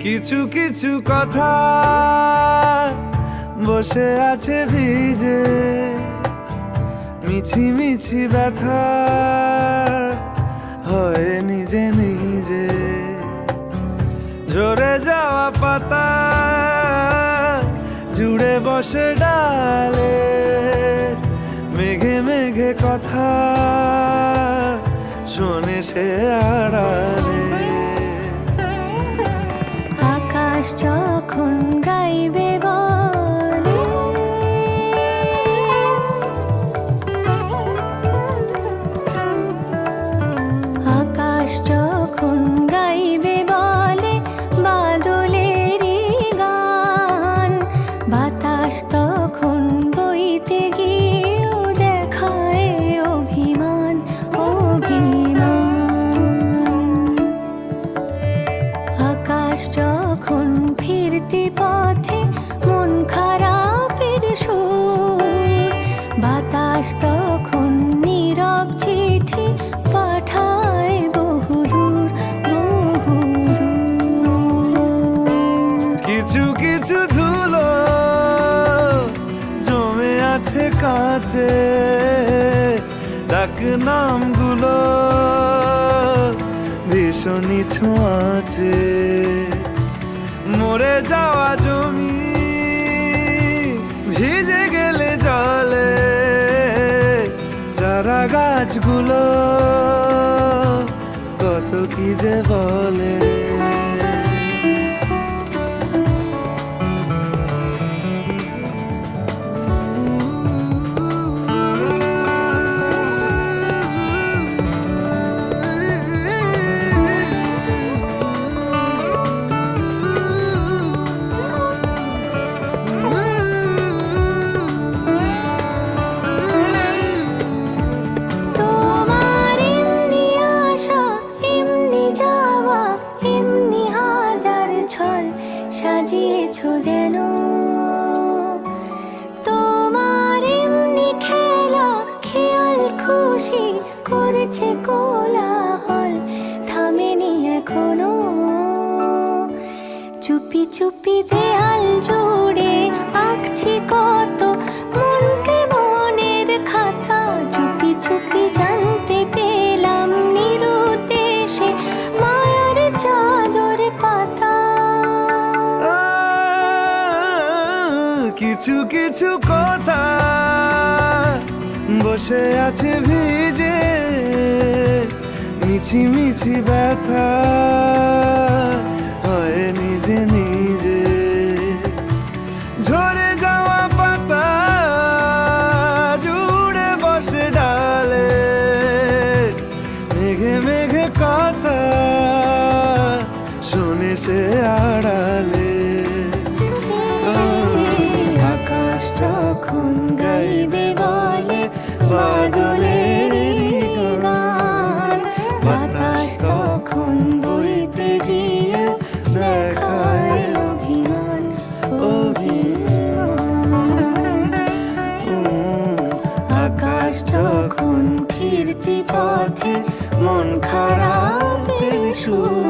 কিছু কিছু কথা বসে আছে ভিজে, মিছি মিছি ব্যথা হয় নিজে নিজে। ঝরে যাওয়া পাতা জুড়ে বসে ডালে, মেঘে মেঘে কথা শোনে সে আড়ালে। আকাশ যখন গাইবে বলে, আকাশ যখন গাইবে বলে বাদলেরই গান, বাতাস তখন বইতে গিয়েও দেখায় অভিমান অভিমান। আকাশ যখন ফিরতি পথে মন খারাপের সুর, বাতাস তখন নীরব চিঠি পাঠায় বহুদূর বহুদূর। কিছু কিছু ধুলো জমে আছে কাছে, ডাক নামগুলো ভীষণই ছোঁয়াচে। মরে যাওয়া জমি ভিজে গেলে জলে, চারা গাছগুলো কত কি যে বলে। সাজিয়েছো যেন তোমার এমনি খেলা, খেয়াল খুশি করেছে কোলাহল, থামেনি এখনো। চুপি চুপি দেয়াল জুড়ে আঁকছি কত মনকে মনের খাতা, চুপি চুপি জানতে পেলাম নিরুদ্দেশে মায়ার চাদরে পাতা। কিছু কিছু কথা বসে আছে ভিজে, মিছি মিছি ব্যথা হয় নিজে নিজে। ঝরে যাওয়া পাতা জুড়ে বসে ডালে, মেঘে মেঘে কথা শোনে সে আড়ালে। আকাশ যখন গাইবে বলে বাদলেরই গান, বাতাস তখন বইতে গিয়ে দেখায় অভিমান অভিমান। আকাশ যখন ফিরতি পথে মন খারাপের সুর,